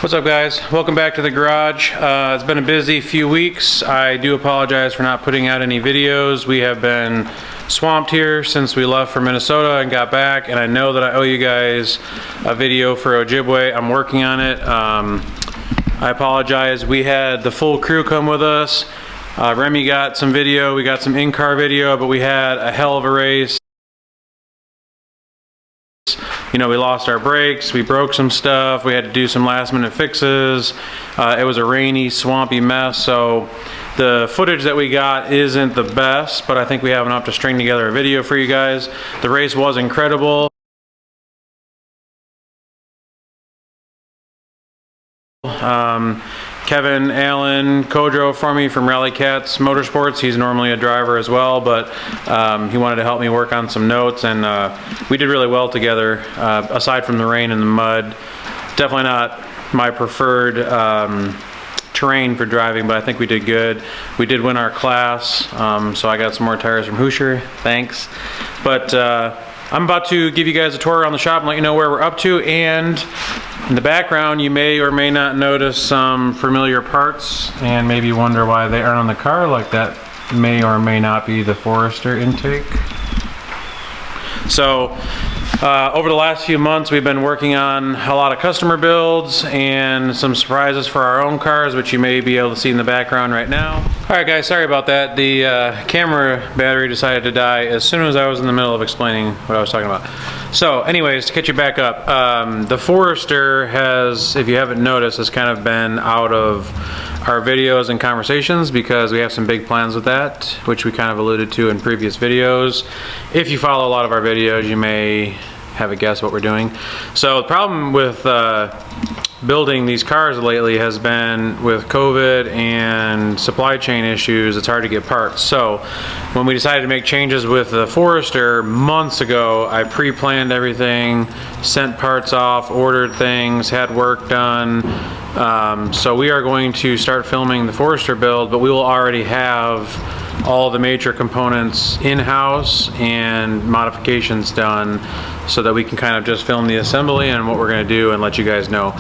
What's up, guys? Welcome back to the garage. It's been a busy few weeks. I do apologize for not putting out any videos. We have been swamped here since we left for Minnesota and got back, and I know that I owe you guys a video for Ojibwe. I'm working on it. I apologize. We had the full crew come with us. Remy got some video, we got some in-car video, but we had a hell of a race. You know, we lost our brakes, we broke some stuff, we had to do some last minute fixes. It was a rainy, swampy mess, so the footage that we got isn't the best, but I think we have enough to string together a video for you guys. The race was incredible. Kevin Allen co-drove for me from Rally Cats Motorsports. He's normally a driver as well, but he wanted to help me work on some notes, and we did really well together, aside from the rain and the mud. Definitely not my preferred terrain for driving, but I think we did good. We did win our class, so I got some more tires from Hoosier, thanks. But I'm about to give you guys a tour around the shop and let you know where we're up to, and in the background, you may or may not notice some familiar parts and maybe wonder why they aren't on the car. Like that may or may not be the Forester intake. So over the last few months, we've been working on a lot of customer builds and some surprises for our own cars, which you may be able to see in the background right now. All right, guys, sorry about that. The camera battery decided to die as soon as I was in the middle of explaining what I was talking about. So anyways, to catch you back up, the Forester has, if you haven't noticed, has kind of been out of our videos and conversations because we have some big plans with that, which we kind of alluded to in previous videos. If you follow a lot of our videos, you may have a guess what we're doing. So the problem with building these cars lately has been with COVID and supply chain issues. It's hard to get parts. So when we decided to make changes with the Forester months ago, I pre-planned everything, sent parts off, ordered things, had work done. So we are going to start filming the Forester build, but we will already have all the major components in-house and modifications done so that we can kind of just film the assembly and what we're going to do and let you guys know.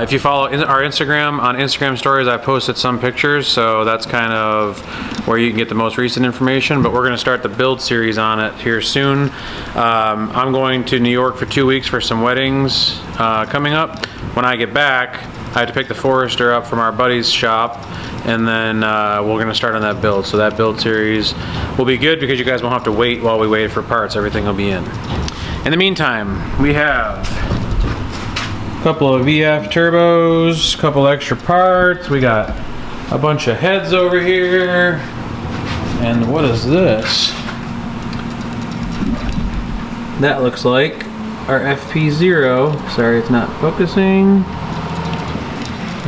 If you follow our Instagram, on Instagram stories I posted some pictures, so that's kind of where you can get the most recent information, but we're going to start the build series on it here soon. I'm going to New York for 2 weeks for some weddings coming up. When I get back, I have to pick the Forester up from our buddy's shop, and then we're going to start on that build. So that build series will be good because you guys won't have to wait while we wait for parts. Everything will be in. In the meantime, we have a couple of VF turbos, a couple extra parts. We got a bunch of heads over here. And what is this? That looks like our FP0. Sorry, it's not focusing.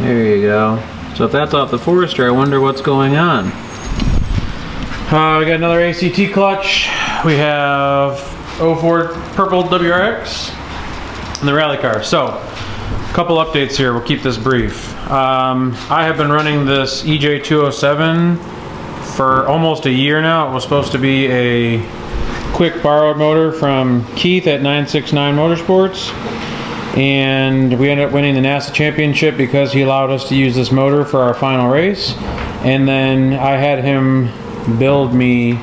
There you go. So if that's off the Forester, I wonder what's going on. We got another ACT clutch. We have 04 purple WRX and the rally car. So a couple updates here. We'll keep this brief. I have been running this EJ257 for almost a year now. It was supposed to be a quick borrowed motor from Keith at 969 Motorsports. And we ended up winning the NASA championship because he allowed us to use this motor for our final race. And then I had him build me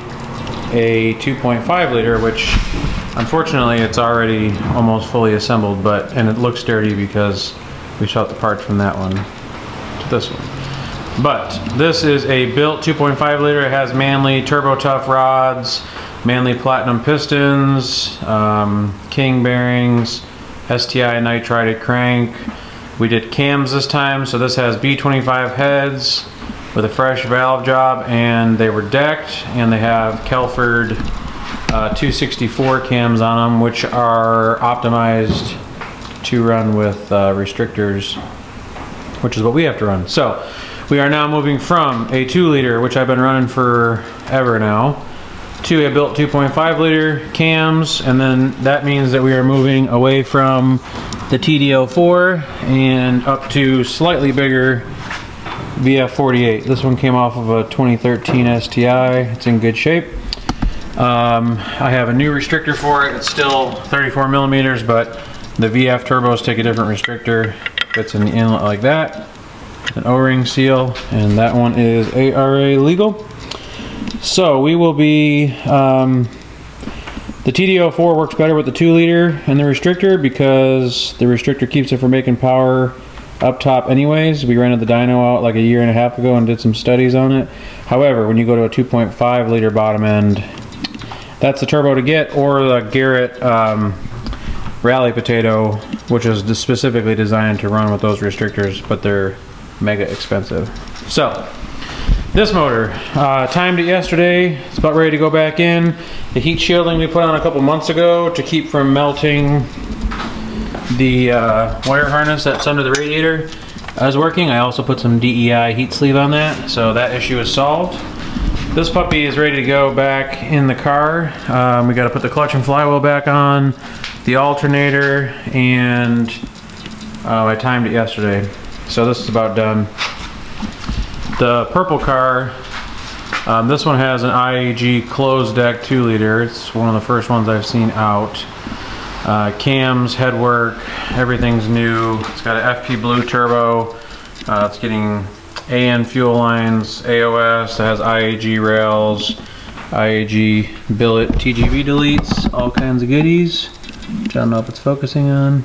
a 2.5 liter, which unfortunately it's already almost fully assembled, and it looks dirty because we shot the parts from that one to this one. But this is a built 2.5 liter. It has Manley Turbo Tough rods, Manley Platinum pistons, King bearings, STI nitrided crank. We did cams this time, so this has B25 heads with a fresh valve job, and they were decked, and they have Kelford 264 cams on them, which are optimized to run with restrictors, which is what we have to run. So we are now moving from a 2 liter, which I've been running forever now, to a built 2.5 liter cams, and then that means that we are moving away from the TD04 and up to slightly bigger VF48. This one came off of a 2013 STI. It's in good shape. I have a new restrictor for it. It's still 34 millimeters, but the VF turbos take a different restrictor. fits in the inlet like that. An O-ring seal, and that one is ARA legal. So we will be, the TD04 works better with the 2-liter and the restrictor because the restrictor keeps it from making power up top anyways. We rented the dyno out like a year and a half ago and did some studies on it. However, when you go to a 2.5 liter bottom end, that's the turbo to get, or the Garrett Rally Potato, which is specifically designed to run with those restrictors, but they're mega expensive. So this motor, timed it yesterday. It's about ready to go back in. The heat shielding we put on a couple months ago to keep from melting the wire harness that's under the radiator is working. I also put some DEI heat sleeve on that, so that issue is solved. This puppy is ready to go back in the car. We got to put the clutch and flywheel back on, the alternator, and I timed it yesterday. So this is about done. The purple car, this one has an IAG closed deck 2-liter. It's one of the first ones I've seen out. Cams, headwork, everything's new. It's got an FP Blue turbo. It's getting AN fuel lines, AOS. It has IAG rails, IAG billet, TGV deletes, all kinds of goodies, which I don't know if it's focusing on.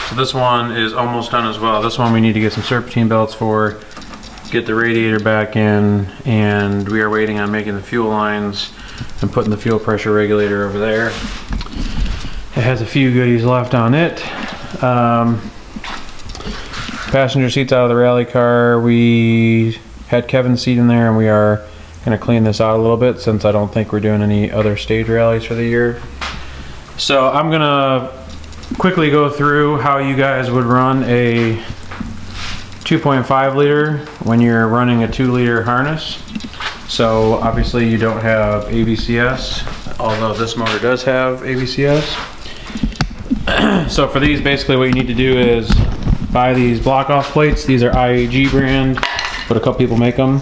So this one is almost done as well. This one we need to get some serpentine belts for, get the radiator back in, and we are waiting on making the fuel lines and putting the fuel pressure regulator over there. It has a few goodies left on it. Passenger seats out of the rally car. We had Kevin's seat in there, and we are going to clean this out a little bit since I don't think we're doing any other stage rallies for the year. So I'm going to quickly go through how you guys would run a 2.5 liter when you're running a 2-liter harness. So obviously you don't have ABCS, although this motor does have ABCS. So for these, basically what you need to do is buy these block off plates. These are IAG brand, but a couple people make them.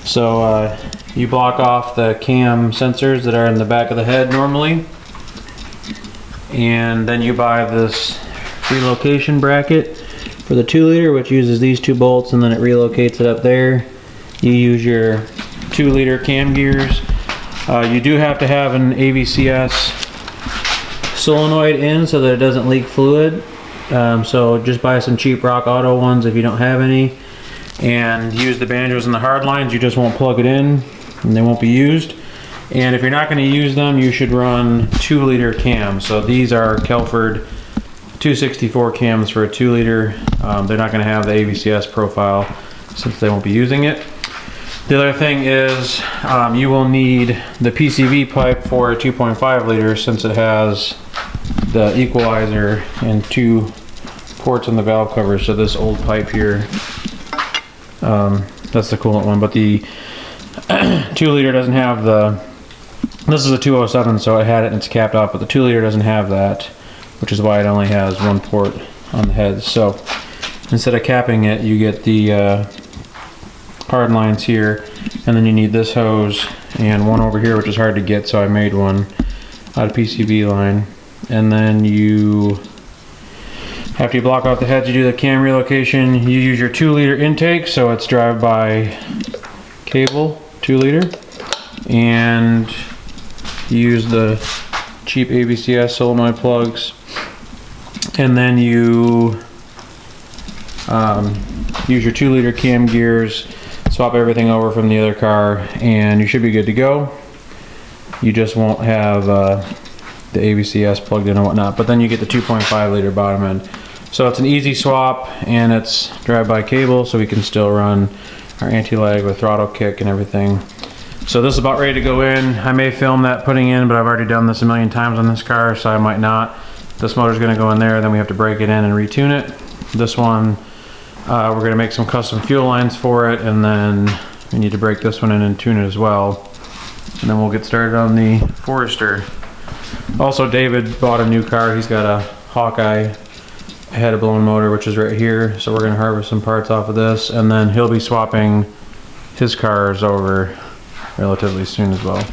So you block off the cam sensors that are in the back of the head normally, and then you buy this relocation bracket for the 2-liter, which uses these 2 bolts, and then it relocates it up there. You use your 2-liter cam gears. You do have to have an ABCS solenoid in so that it doesn't leak fluid. So just buy some cheap Rock Auto ones if you don't have any, and use the banjos and the hard lines. You just won't plug it in and they won't be used. And if you're not going to use them, you should run 2-liter cams. So these are Kelford 264 cams for a 2-liter. They're not going to have the ABCS profile since they won't be using it. The other thing is you will need the PCV pipe for a 2.5 liter since it has the equalizer and 2 ports on the valve cover. So this old pipe here, that's the coolant one, but the 2-liter doesn't have the, this is a 207, so I had it and it's capped off, but the 2-liter doesn't have that, which is why it only has 1 port on the head. So instead of capping it, you get the hard lines here, and then you need this hose and one over here, which is hard to get, so I made one out of PCV line. And then you, after you block off the heads, you do the cam relocation. You use your 2-liter intake, so it's drive-by cable 2-liter, and you use the cheap ABCS solenoid plugs, and then you use your 2-liter cam gears, swap everything over from the other car, and you should be good to go. You just won't have the ABCS plugged in and whatnot, but then you get the 2.5 liter bottom end. So it's an easy swap, and it's drive-by cable, so we can still run our anti-lag with throttle kick and everything. So this is about ready to go in. I may film that putting in, but I've already done this a million times on this car, so I might not. This motor's gonna go in there, then we have to break it in and retune it. This one, we're gonna make some custom fuel lines for it, and then we need to break this one in and tune it as well. And then we'll get started on the Forester. Also, David bought a new car. He's got a Hawkeye head blown motor, which is right here. So we're gonna harvest some parts off of this, and then he'll be swapping his cars over relatively soon as well.